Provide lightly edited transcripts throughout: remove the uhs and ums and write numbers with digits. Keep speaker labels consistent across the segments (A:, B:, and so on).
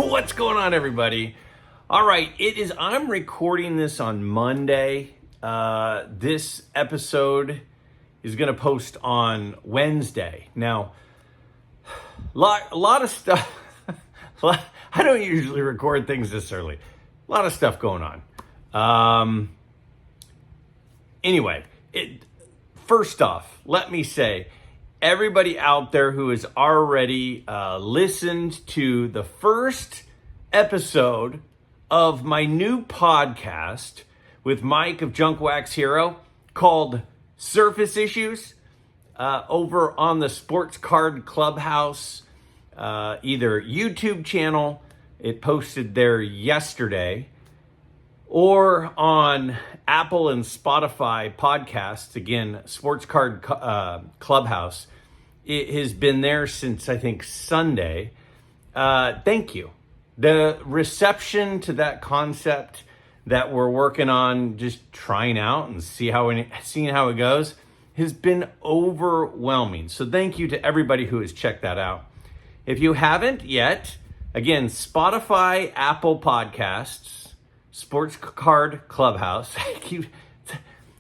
A: What's going on, everybody? All right, I'm recording this on Monday. This episode is going to post on Wednesday. Now, a lot of stuff. I don't usually record things this early. A lot of stuff going on. Anyway, first off, let me say, everybody out there who has already listened to the first episode of my new podcast with Mike of Junk Wax Hero called Surface Issues over on the Sports Card Clubhouse, either YouTube channel, it posted there yesterday, or on Apple and Spotify podcasts, again, Sports Card Clubhouse. It has been there since, I think, Sunday. Thank you. The reception to that concept that we're working on, just trying out and seeing how it goes, has been overwhelming. So thank you to everybody who has checked that out. If you haven't yet, again, Spotify, Apple Podcasts, Sports Card Clubhouse.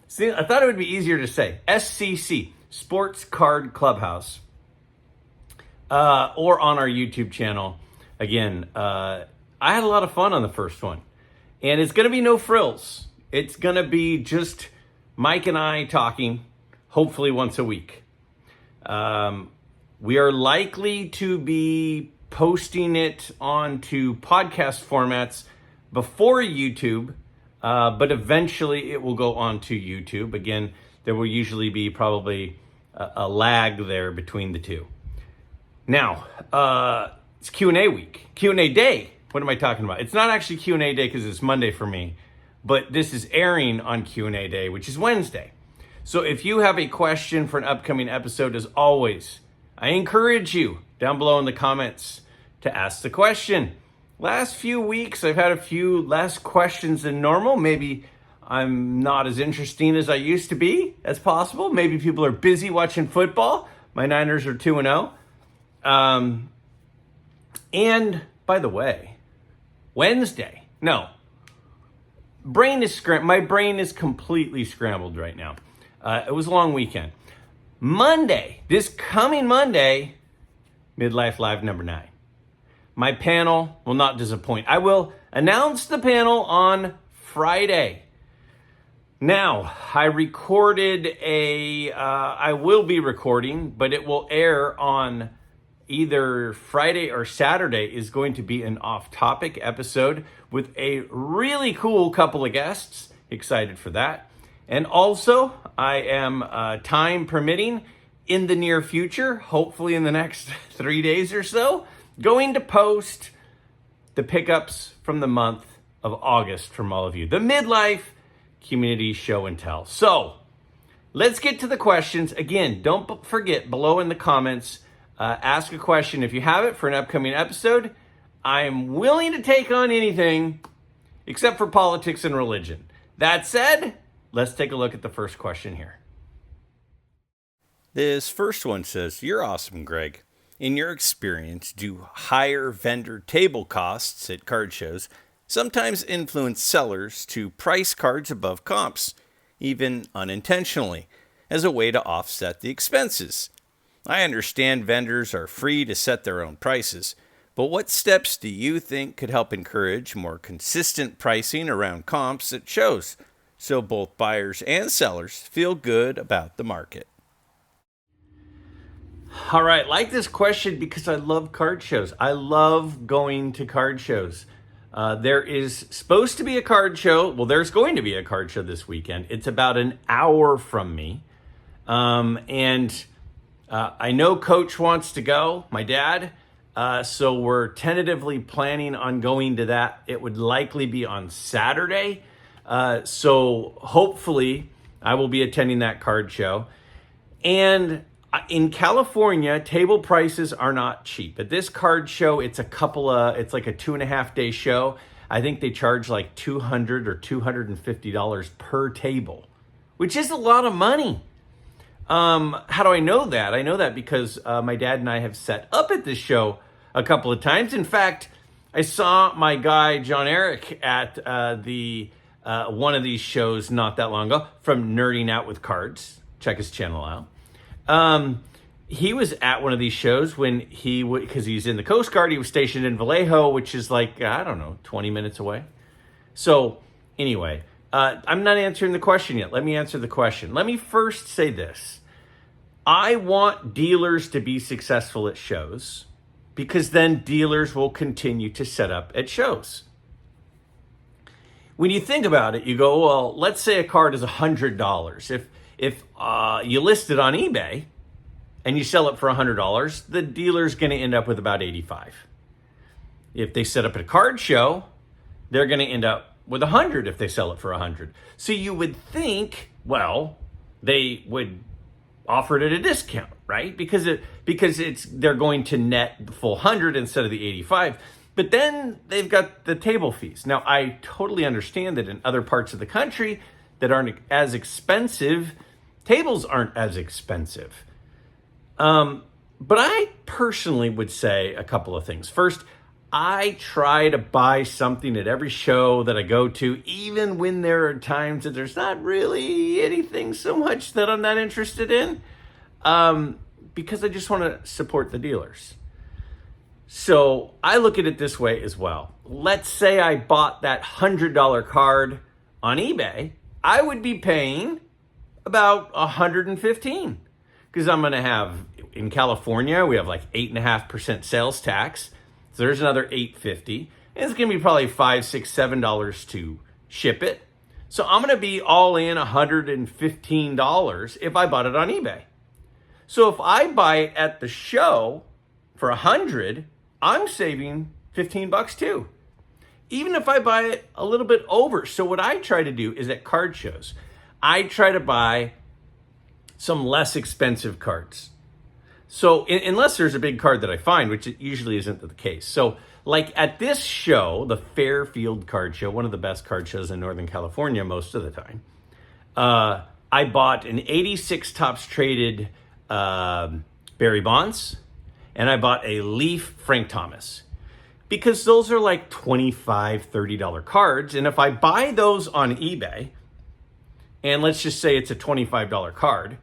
A: See, I thought it would be easier to say. SCC, Sports Card Clubhouse. Or on our YouTube channel. Again, I had a lot of fun on the first one. And it's going to be no frills. It's going to be just Mike and I talking, hopefully once a week. We are likely to be posting it onto podcast formats before YouTube, but eventually it will go onto YouTube. Again, there will usually be probably a lag there between the two. Now, it's Q&A week. Q&A day. What am I talking about? It's not actually Q&A day because it's Monday for me, but this is airing on Q&A day, which is Wednesday. So if you have a question for an upcoming episode, as always, I encourage you down below in the comments to ask the question. Last few weeks, I've had a few less questions than normal. Maybe I'm not as interesting as I used to be as possible. Maybe people are busy watching football. My Niners are 2-0. And by the way, Wednesday, no. My brain is completely scrambled right now. It was a long weekend. Monday, this coming Monday, MidLife Live number 9. My panel will not disappoint. I will announce the panel on Friday. Now, I will be recording, but it will air on either Friday or Saturday. Is going to be an off-topic episode with a really cool couple of guests. Excited for that. And also, I am, time permitting, in the near future, hopefully in the next 3 days or so, going to post the pickups from the month of August from all of you. The MidLife Community Show and Tell. So, let's get to the questions. Again, don't forget, below in the comments, ask a question if you have it for an upcoming episode. I'm willing to take on anything except for politics and religion. That said, let's take a look at the first question here. This first one says, "You're awesome, Greg. In your experience, do higher vendor table costs at card shows sometimes influence sellers to price cards above comps, even unintentionally, as a way to offset the expenses? I understand vendors are free to set their own prices, but what steps do you think could help encourage more consistent pricing around comps at shows, so both buyers and sellers feel good about the market?" All right, like this question because I love card shows. I love going to card shows. There is supposed to be a card show. Well, there's going to be a card show this weekend. It's about an hour from me. I know Coach wants to go, my dad. So we're tentatively planning on going to that. It would likely be on Saturday. So hopefully I will be attending that card show. And in California, table prices are not cheap. At this card show, it's like a 2.5 day show. I think they charge like $200 or $250 per table, which is a lot of money. How do I know that? I know that because my dad and I have set up at this show a couple of times. In fact, I saw my guy, John Eric, at the one of these shows not that long ago from Nerding Out with Cards. Check his channel out. He was at one of these shows when because he's in the Coast Guard, he was stationed in Vallejo, which is like, I don't know, 20 minutes away. So anyway, I'm not answering the question yet. Let me answer the question. Let me first say this. I want dealers to be successful at shows because then dealers will continue to set up at shows. When you think about it, you go, well, let's say a card is $100. If you list it on eBay and you sell it for $100, the dealer's going to end up with about $85. If they set up at a card show, they're going to end up with $100 if they sell it for $100. So you would think, well, they would offer it at a discount, right? Because they're going to net the full $100 instead of the $85. But then they've got the table fees. Now, I totally understand that in other parts of the country that aren't as expensive, tables aren't as expensive. But I personally would say a couple of things. First, I try to buy something at every show that I go to, even when there are times that there's not really anything so much that I'm not interested in, because I just want to support the dealers. So I look at it this way as well. Let's say I bought that $100 card on eBay. I would be paying about $115 because I'm going to have, in California, we have like 8.5% sales tax. So there's another $8.50. And it's going to be probably $5, $6, $7 to ship it. So I'm going to be all in $115 if I bought it on eBay. So if I buy it at the show for $100, I'm saving $15 too. Even if I buy it a little bit over. So what I try to do is at card shows, I try to buy some less expensive cards. So unless there's a big card that I find, which it usually isn't the case. So like at this show, the Fairfield Card Show, one of the best card shows in Northern California most of the time, I bought an 86 Topps Traded Barry Bonds, and I bought a Leaf Frank Thomas. Because those are like $25, $30 cards. And if I buy those on eBay, and let's just say it's a $25 card,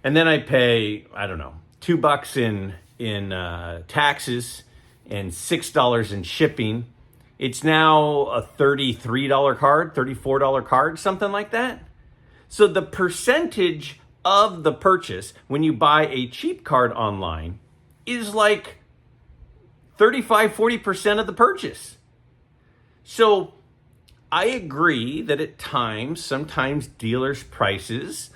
A: and then I pay, I don't know, $2 in taxes and $6 in shipping, it's now a $33 card, $34 card, something like that. So the percentage of the purchase when you buy a cheap card online is like 35-40% of the purchase. So I agree that at times, sometimes dealers' prices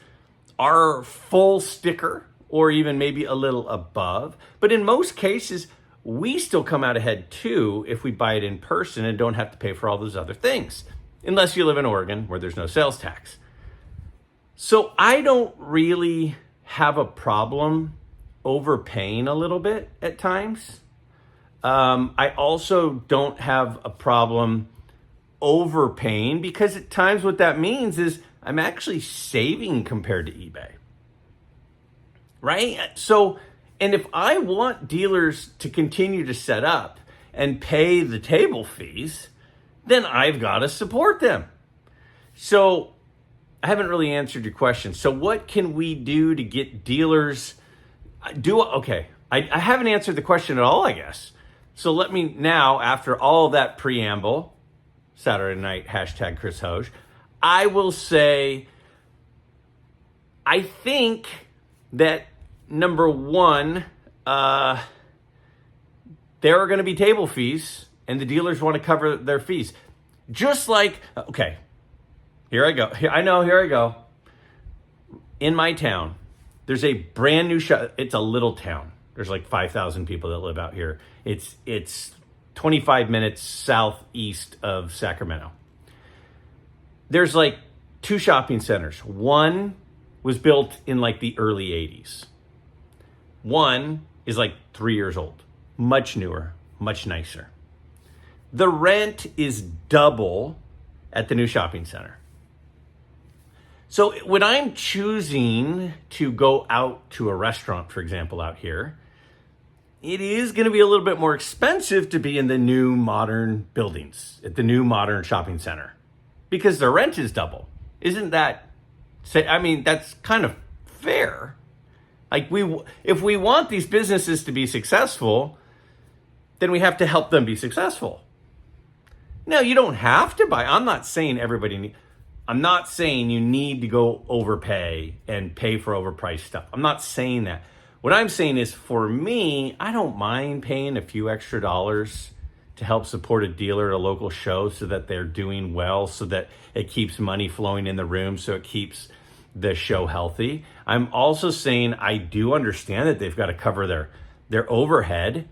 A: are full sticker or even maybe a little above. But in most cases, we still come out ahead too if we buy it in person and don't have to pay for all those other things, unless you live in Oregon where there's no sales tax. So I don't really have a problem overpaying a little bit at times. I also don't have a problem overpaying because at times what that means is I'm actually saving compared to eBay. Right? So, and if I want dealers to continue to set up and pay the table fees, then I've got to support them. So I haven't really answered your question. So what can we do to get dealers okay, I haven't answered the question at all, I guess. So let me now, after all of that preamble, Saturday night, hashtag Chris Hoge, I will say, I think that number one, there are going to be table fees and the dealers want to cover their fees. Just like, okay, here I go. Here I go. In my town, there's a brand new shop. It's a little town. There's like 5,000 people that live out here. It's 25 minutes southeast of Sacramento. There's like two shopping centers. One was built in like the early 80s. One is like 3 years old, much newer, much nicer. The rent is double at the new shopping center. So when I'm choosing to go out to a restaurant, for example, out here, it is going to be a little bit more expensive to be in the new modern buildings at the new modern shopping center because the rent is double. Isn't that, that's kind of fair. Like if we want these businesses to be successful, then we have to help them be successful. Now, you don't have to buy. I'm not saying you need to go overpay and pay for overpriced stuff. I'm not saying that. What I'm saying is, for me, I don't mind paying a few extra dollars to help support a dealer at a local show so that they're doing well, so that it keeps money flowing in the room, so it keeps the show healthy. I'm also saying I do understand that they've got to cover their overhead.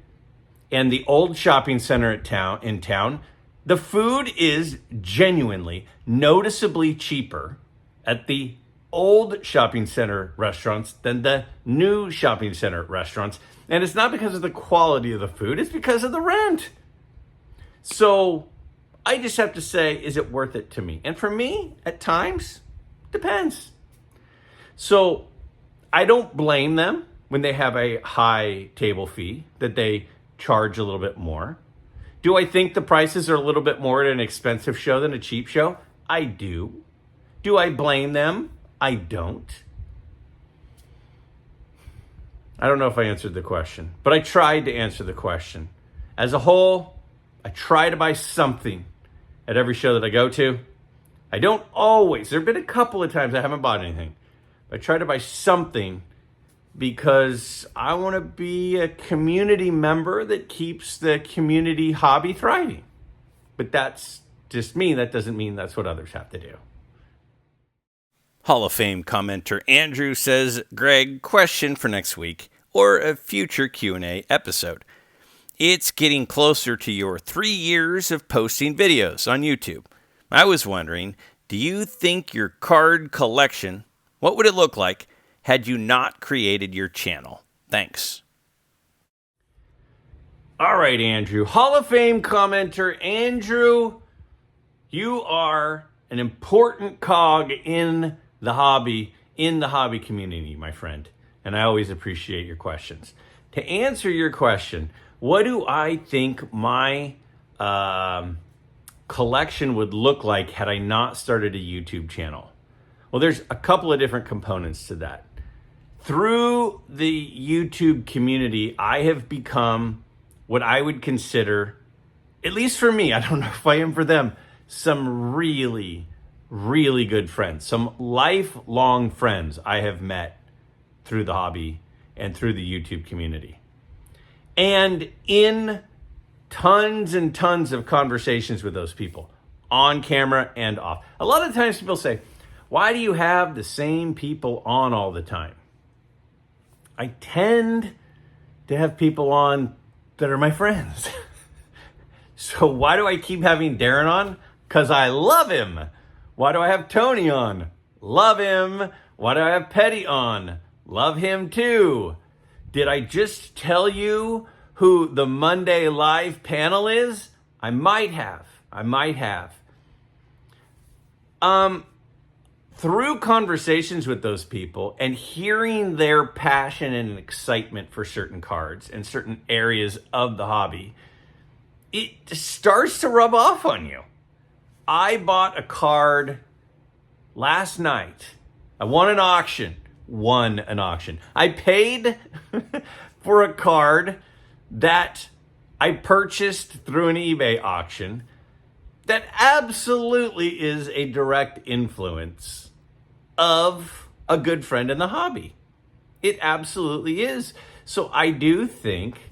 A: And the old shopping center in town, the food is genuinely, noticeably cheaper at the old shopping center restaurants than the new shopping center restaurants. And it's not because of the quality of the food, it's because of the rent. So I just have to say, is it worth it to me? And for me, at times, depends. So I don't blame them when they have a high table fee, that they charge a little bit more. Do I think the prices are a little bit more at an expensive show than a cheap show? I do. Do I blame them? I don't. I don't know if I answered the question, but I tried to answer the question. As a whole, I try to buy something at every show that I go to. I don't always. There have been a couple of times I haven't bought anything. I try to buy something because I want to be a community member that keeps the community hobby thriving. But that's just me. That doesn't mean that's what others have to do. Hall of Fame commenter Andrew says, Greg, question for next week or a future Q&A episode. It's getting closer to your 3 years of posting videos on YouTube. I was wondering, do you think your card collection, what would it look like had you not created your channel? Thanks. All right, Andrew. Hall of Fame commenter Andrew, you are an important cog in the hobby community, my friend. And I always appreciate your questions. To answer your question, what do I think my collection would look like had I not started a YouTube channel? Well, there's a couple of different components to that. Through the YouTube community, I have become what I would consider, at least for me, I don't know if I am for them, some really, really good friends, some lifelong friends I have met through the hobby and through the YouTube community. And in tons and tons of conversations with those people, on camera and off. A lot of times people say, why do you have the same people on all the time? I tend to have people on that are my friends. So why do I keep having Darren on? Because I love him. Why do I have Tony on? Love him. Why do I have Petty on? Love him too. Did I just tell you who the Monday live panel is? I might have. Through conversations with those people and hearing their passion and excitement for certain cards and certain areas of the hobby, it starts to rub off on you. I bought a card last night. I won an auction. I paid for a card that I purchased through an eBay auction that absolutely is a direct influence of a good friend in the hobby. It absolutely is. So I do think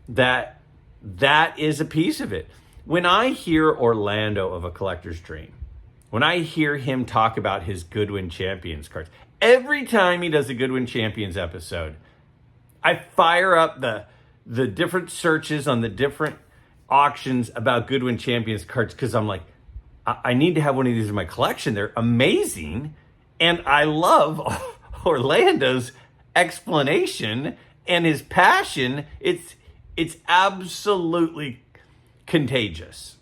A: that that is a piece of it. When I hear Orlando of A Collector's Dream, when I hear him talk about his Goodwin Champions cards, every time he does a Goodwin Champions episode, I fire up the different searches on the different auctions about Goodwin Champions cards because I'm like, I need to have one of these in my collection. They're amazing. And I love Orlando's explanation and his passion. It's absolutely contagious.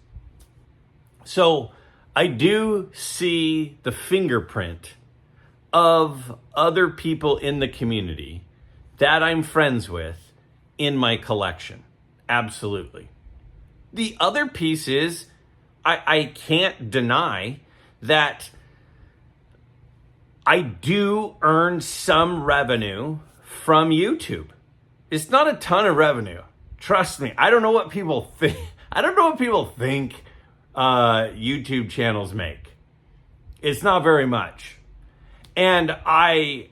A: So I do see the fingerprint of other people in the community that I'm friends with in my collection. Absolutely. The other piece is I can't deny that I do earn some revenue from YouTube. It's not a ton of revenue. Trust me. I don't know what people think. I don't know what people think YouTube channels make. It's not very much. And I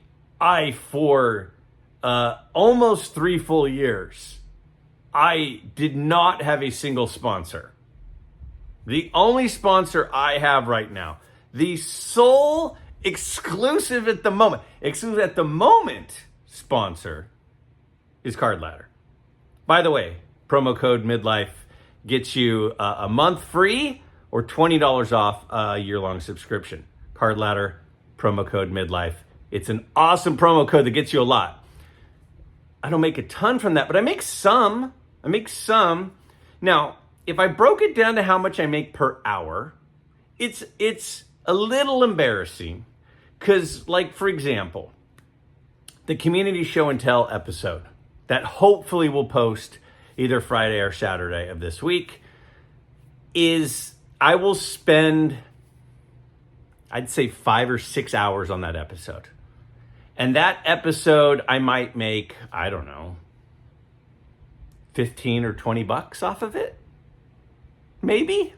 A: for almost 3 full years, I did not have a single sponsor. The only sponsor I have right now, the sole exclusive at the moment sponsor is Card Ladder. By the way, promo code MidLife gets you a month free or $20 off a year-long subscription. Card Ladder, promo code MidLife. It's an awesome promo code that gets you a lot. I don't make a ton from that, but I make some. Now, if I broke it down to how much I make per hour, it's a little embarrassing because, like, for example, the community show and tell episode that hopefully will post either Friday or Saturday of this week is I will spend, I'd say 5 or 6 hours on that episode. And that episode, I might make, I don't know, 15 or 20 bucks off of it. Maybe.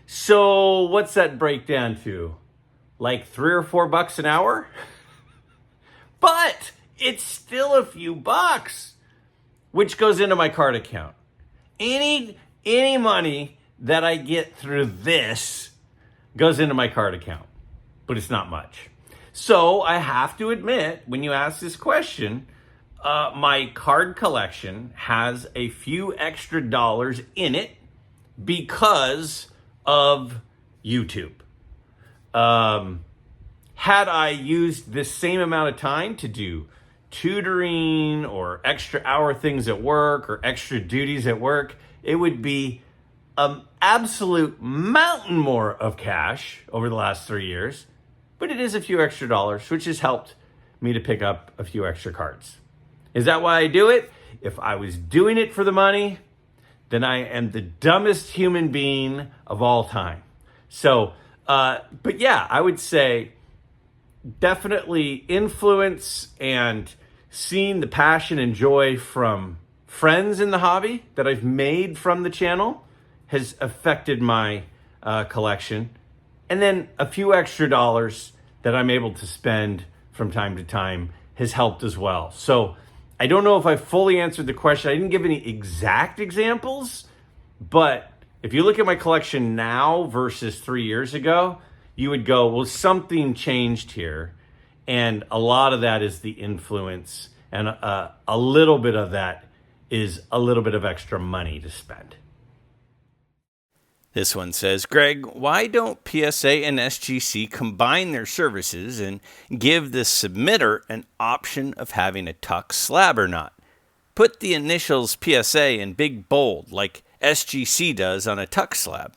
A: So what's that break down to? Like 3 or 4 bucks an hour? But it's still a few bucks, which goes into my card account. Any money that I get through this goes into my card account, but it's not much. So I have to admit, when you ask this question, my card collection has a few extra dollars in it because of YouTube. Had I used the same amount of time to do tutoring or extra hour things at work or extra duties at work, it would be an absolute mountain more of cash over the last 3 years. But it is a few extra dollars, which has helped me to pick up a few extra cards. Is that why I do it? If I was doing it for the money, then I am the dumbest human being of all time. So, but yeah, I would say definitely influence and seeing the passion and joy from friends in the hobby that I've made from the channel has affected my collection. And then a few extra dollars that I'm able to spend from time to time has helped as well. So I don't know if I fully answered the question. I didn't give any exact examples, but if you look at my collection now versus 3 years ago, you would go, well, something changed here. And a lot of that is the influence, and a little bit of that is a little bit of extra money to spend.
B: This one says, Greg, why don't PSA and SGC combine their services and give the submitter an option of having a tuck slab or not? Put the initials PSA in big bold like SGC does on a tuck slab.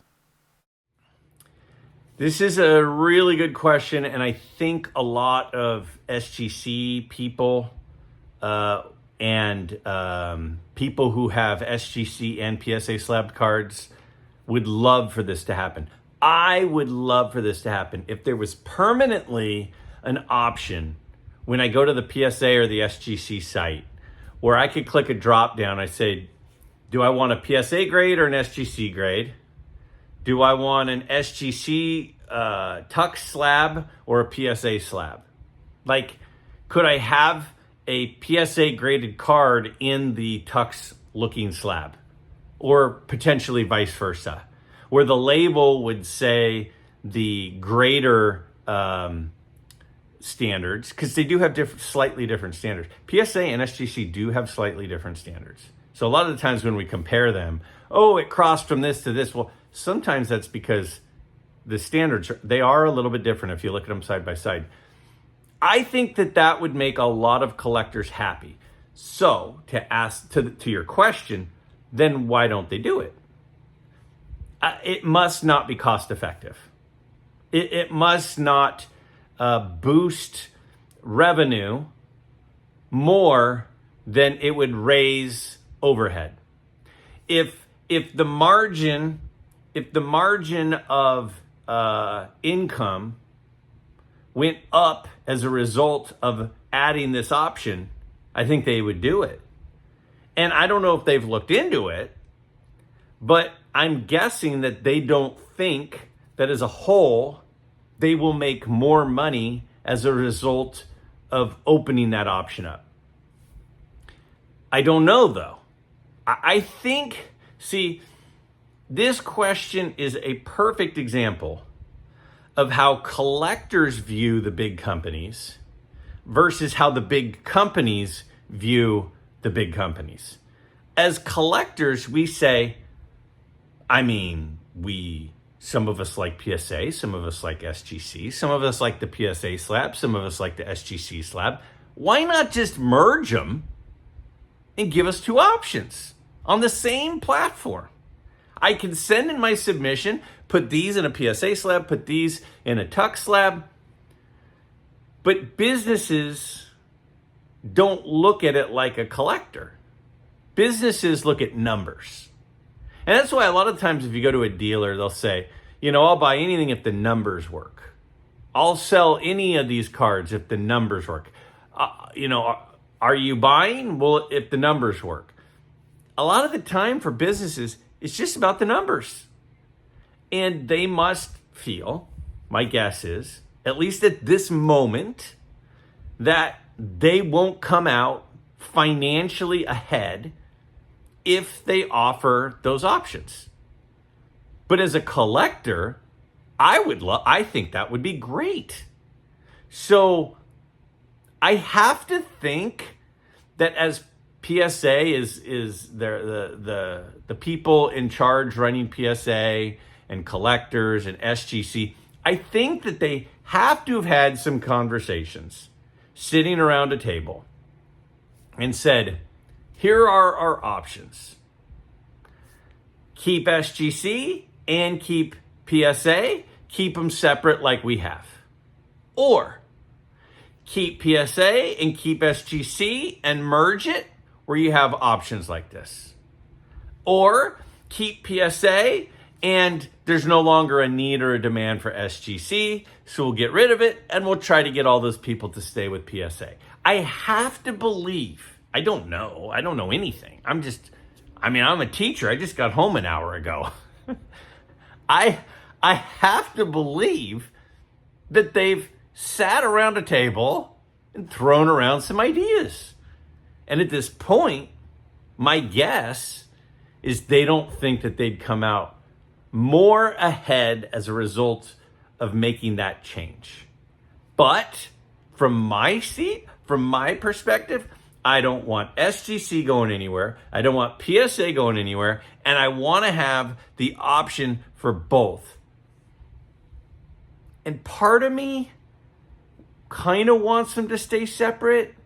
A: This is a really good question, and I think a lot of SGC people and people who have SGC and PSA slabbed cards would love for this to happen. I would love for this to happen if there was permanently an option when I go to the PSA or the SGC site where I could click a drop down. I say, do I want a PSA grade or an SGC grade? Do I want an SGC tuck slab or a PSA slab? Like, could I have a PSA graded card in the tux looking slab? Or potentially vice versa, where the label would say the grader standards, because they do have slightly different standards. PSA and SGC do have slightly different standards. So a lot of the times when we compare them, oh, it crossed from this to this. Well, sometimes that's because the standards, they are a little bit different if you look at them side by side. I think that would make a lot of collectors happy. So to your question, then why don't they do it? It must not be cost effective. It must not boost revenue more then it would raise overhead. If the margin of income went up as a result of adding this option, I think they would do it. And I don't know if they've looked into it, but I'm guessing that they don't think that as a whole, they will make more money as a result of opening that option up. I don't know though. I think, see, this question is a perfect example of how collectors view the big companies versus how the big companies view the big companies. As collectors, we say, some of us like PSA, some of us like SGC, some of us like the PSA slab, some of us like the SGC slab. Why not just merge them and give us two options on the same platform? I can send in my submission, put these in a PSA slab, put these in a tuck slab. But businesses don't look at it like a collector. Businesses look at numbers. And that's why a lot of times if you go to a dealer, they'll say, I'll buy anything if the numbers work. I'll sell any of these cards if the numbers work. Are you buying? Well, if the numbers work. A lot of the time for businesses, it's just about the numbers. And they must feel, my guess is, at least at this moment, that they won't come out financially ahead if they offer those options. But as a collector, I think that would be great. So I have to think that as PSA is the people in charge running PSA and collectors and SGC, I think that they have to have had some conversations sitting around a table and said, here are our options. Keep SGC and keep PSA, keep them separate like we have. Or keep PSA and keep SGC and merge it where you have options like this. Or keep PSA and there's no longer a need or a demand for SGC, so we'll get rid of it and we'll try to get all those people to stay with PSA. I have to believe, I don't know anything. I'm a teacher. I just got home an hour ago. I have to believe that they've sat around a table and thrown around some ideas. And at this point, my guess is they don't think that they'd come out more ahead as a result of making that change. But from my seat, from my perspective, I don't want SGC going anywhere. I don't want PSA going anywhere. And I want to have the option for both. And part of me kind of wants them to stay separate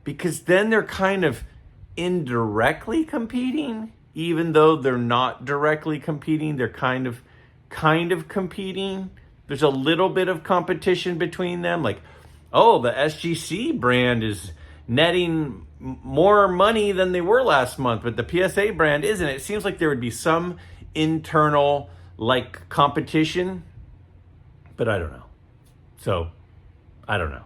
A: because then they're kind of indirectly competing. Even though they're not directly competing, they're kind of competing. There's a little bit of competition between them. Like, oh, the SGC brand is netting more money than they were last month, but the PSA brand isn't. It seems like there would be some internal competition, but I don't know. So, I don't know.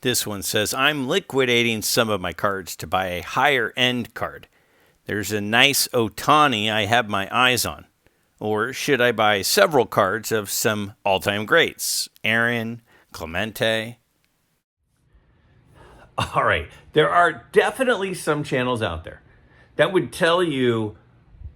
B: This one says, I'm liquidating some of my cards to buy a higher end card. There's a nice Ohtani I have my eyes on. Or should I buy several cards of some all-time greats? Aaron, Clemente.
A: All right. There are definitely some channels out there that would tell you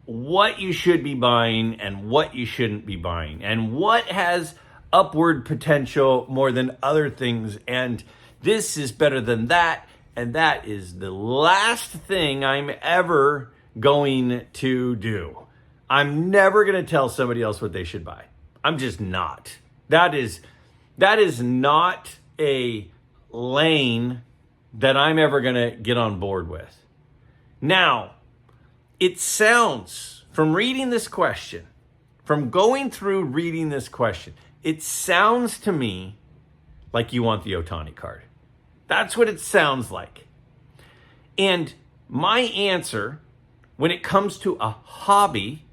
A: what you should be buying and what you shouldn't be buying and what has upward potential more than other things. And this is better than that. And that is the last thing I'm ever going to do. I'm never going to tell somebody else what they should buy. I'm just not. That is not a lane that I'm ever going to get on board with. Now, it sounds, from reading this question, from going through reading this question, it sounds to me like you want the Ohtani card. That's what it sounds like. And my answer when it comes to a hobby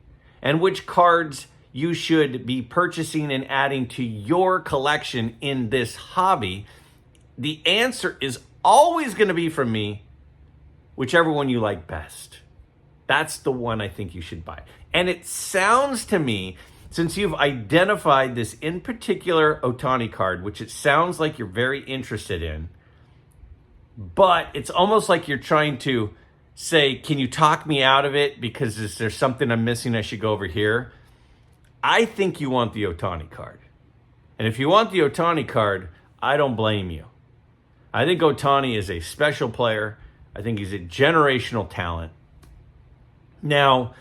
A: and which cards you should be purchasing and adding to your collection in this hobby, the answer is always going to be from me, whichever one you like best. That's the one I think you should buy. And it sounds to me, since you've identified this in particular Ohtani card, which it sounds like you're very interested in, but it's almost like you're trying to say, can you talk me out of it because is there something I'm missing I should go over here? I think you want the Ohtani card. And if you want the Ohtani card, I don't blame you. I think Ohtani is a special player. I think he's a generational talent. Now,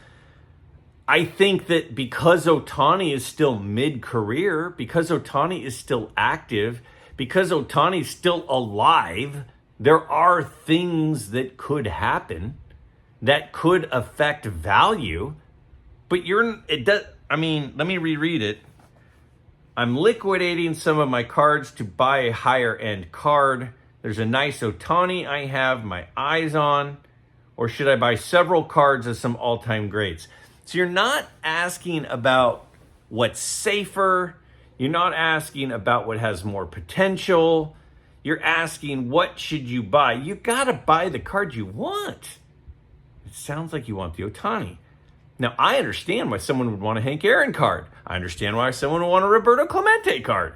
A: I think that because Ohtani is still mid-career, because Ohtani is still active, because Ohtani is still alive, there are things that could happen that could affect value. But let me reread it. I'm liquidating some of my cards to buy a higher end card. There's a nice Ohtani I have my eyes on. Or should I buy several cards of some all-time greats? So you're not asking about what's safer. You're not asking about what has more potential. You're asking what should you buy. You got to buy the card you want. It sounds like you want the Ohtani. Now, I understand why someone would want a Hank Aaron card. I understand why someone would want a Roberto Clemente card.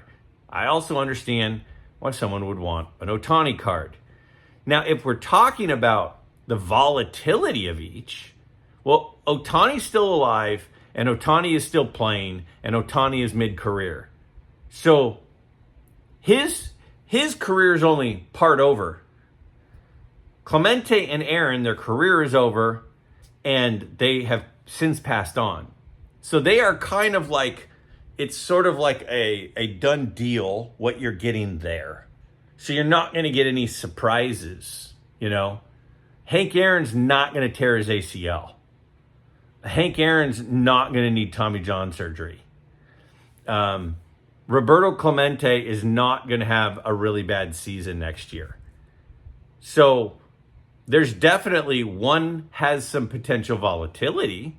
A: I also understand why someone would want an Ohtani card. Now, if we're talking about the volatility of each, well, Ohtani's still alive, and Ohtani is still playing, and Ohtani is mid-career. So his career is only part over. Clemente and Aaron, their career is over, and they have since passed on. So they are kind of like, it's sort of like a done deal, what you're getting there. So you're not going to get any surprises, you know. Hank Aaron's not going to tear his ACL. Hank Aaron's not going to need Tommy John surgery. Roberto Clemente is not going to have a really bad season next year. So there's definitely one has some potential volatility.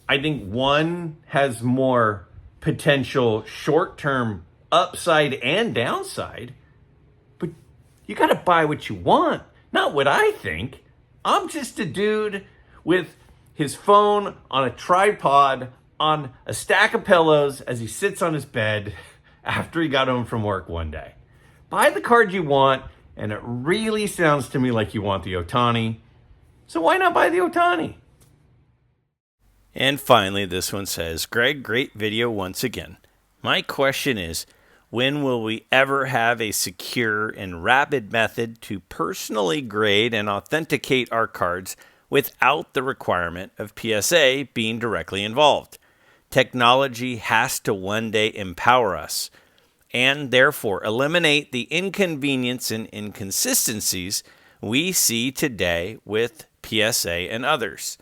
A: I think one has more potential short-term upside and downside. But you got to buy what you want. Not what I think. I'm just a dude with his phone on a tripod on a stack of pillows as he sits on his bed after he got home from work one day. Buy the card you want, and it really sounds to me like you want the Ohtani. So why not buy the Ohtani?
B: And finally, this one says, Greg, great video once again. My question is, when will we ever have a secure and rapid method to personally grade and authenticate our cards without the requirement of PSA being directly involved? Technology has to one day empower us and therefore eliminate the inconvenience and inconsistencies we see today with PSA and others.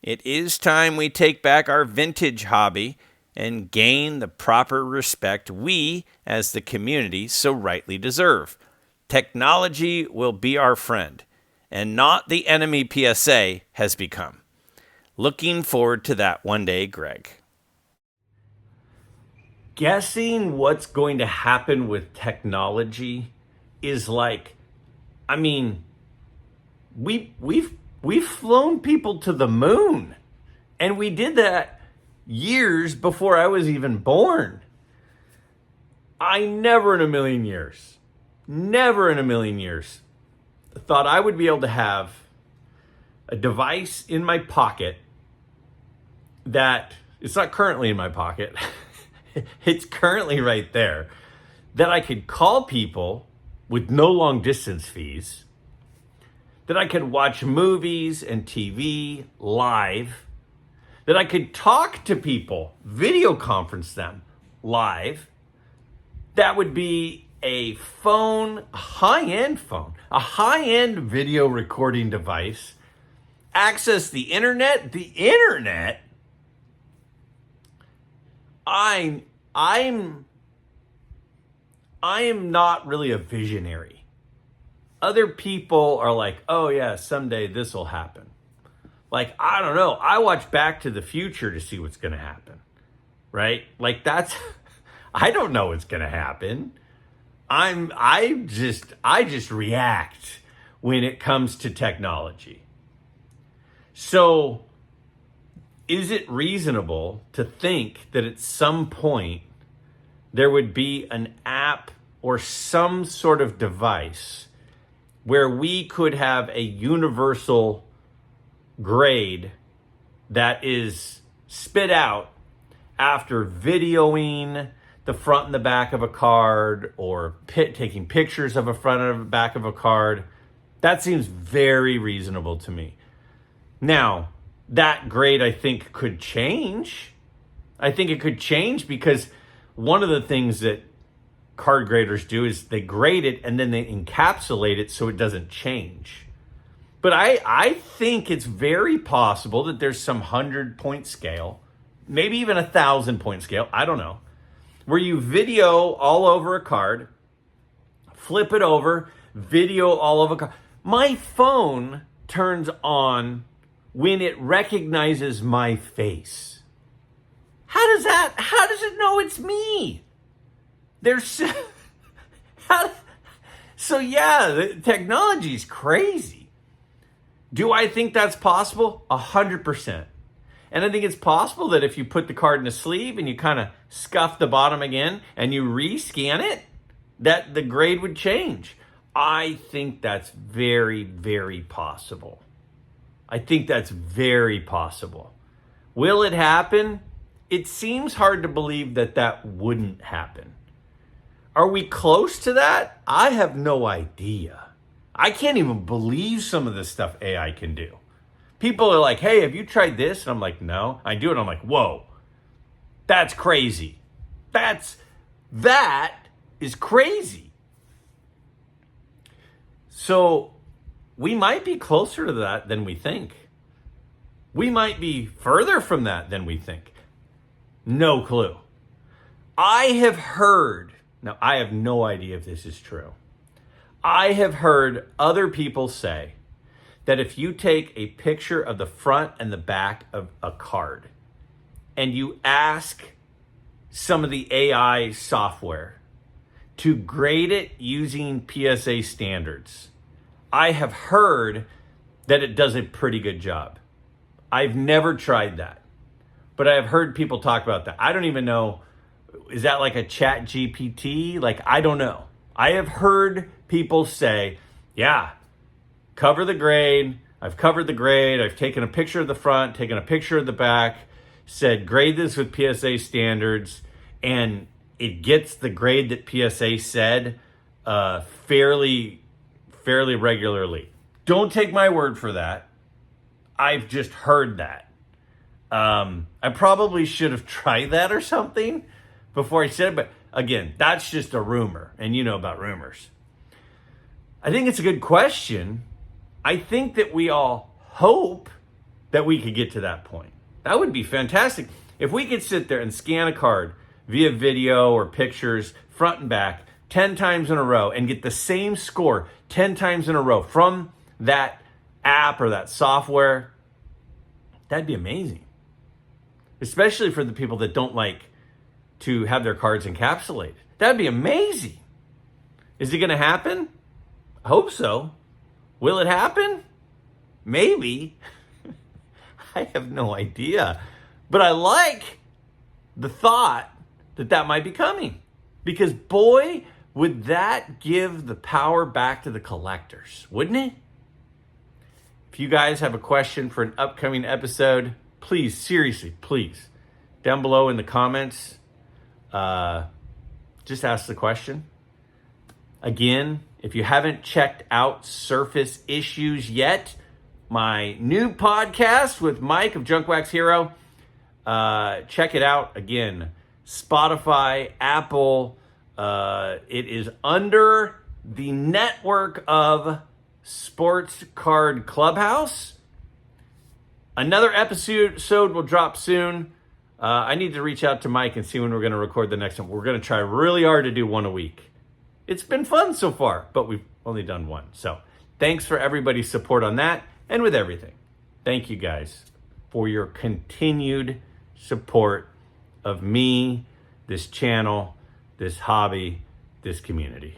B: It is time we take back our vintage hobby and gain the proper respect we, as the community, so rightly deserve. Technology will be our friend, and not the enemy PSA has become. Looking forward to that one day, Greg.
A: Guessing what's going to happen with technology is like, we've flown people to the moon, and we did that years before I was even born. I never in a million years thought I would be able to have a device in my pocket that, it's not currently in my pocket, it's currently right there, that I could call people with no long distance fees, that I could watch movies and TV live, that I could talk to people, video conference them live. That would be a phone, a high-end phone, a high-end video recording device, access the internet. I am not really a visionary. Other people are like, oh yeah, someday this will happen. Like, I don't know. I watch Back to the Future to see what's going to happen, right? Like I don't know what's going to happen. I just react when it comes to technology. So is it reasonable to think that at some point there would be an app or some sort of device where we could have a universal grade that is spit out after videoing the front and the back of a card or taking pictures of a front and the back of a card? That seems very reasonable to me. Now, that grade I think could change. I think it could change because one of the things that card graders do is they grade it and then they encapsulate it so it doesn't change. But I think it's very possible that there's some 100-point scale, maybe even 1,000-point scale, I don't know, where you video all over a card, flip it over, video all over a card. My phone turns on when it recognizes my face. How does it know it's me? So yeah, the technology is crazy. Do I think that's possible? 100%. And I think it's possible that if you put the card in a sleeve and you kind of scuff the bottom again and you re-scan it, that the grade would change. I think that's very, very possible. I think that's very possible. Will it happen? It seems hard to believe that that wouldn't happen. Are we close to that? I have no idea. I can't even believe some of the stuff AI can do. People are like, hey, have you tried this? And I'm like, no. I do it. I'm like, whoa, that's crazy. That is crazy. So we might be closer to that than we think. We might be further from that than we think. No clue. I have heard, now I have no idea if this is true. I have heard other people say that if you take a picture of the front and the back of a card and you ask some of the AI software to grade it using PSA standards, I have heard that it does a pretty good job. I've never tried that, but I have heard people talk about that. I don't even know, is that like a chat GPT? Like, I don't know. I have heard people say, yeah, cover the grade. I've covered the grade. I've taken a picture of the front, taken a picture of the back, said grade this with PSA standards, and it gets the grade that PSA said fairly regularly. Don't take my word for that. I've just heard that. I probably should have tried that or something before I said it, but again, that's just a rumor, and you know about rumors. I think it's a good question. I think that we all hope that we could get to that point. That would be fantastic. If we could sit there and scan a card via video or pictures, front and back, 10 times in a row and get the same score 10 times in a row from that app or that software, that'd be amazing. Especially for the people that don't like to have their cards encapsulated. That'd be amazing. Is it going to happen? I hope so. Will it happen? Maybe. I have no idea. But I like the thought that that might be coming. Because boy, would that give the power back to the collectors, wouldn't it? If you guys have a question for an upcoming episode, please, seriously, please, down below in the comments, just ask the question. Again, if you haven't checked out Surface Issues yet, my new podcast with Mike of Junk Wax Hero, check it out. Again, Spotify, Apple. It is under the network of Sports Card Clubhouse. Another episode will drop soon. I need to reach out to Mike and see when we're going to record the next one. We're going to try really hard to do one a week. It's been fun so far, but Only done one. So thanks for everybody's support on that and with everything. Thank you guys for your continued support of me, this channel, this hobby, this community.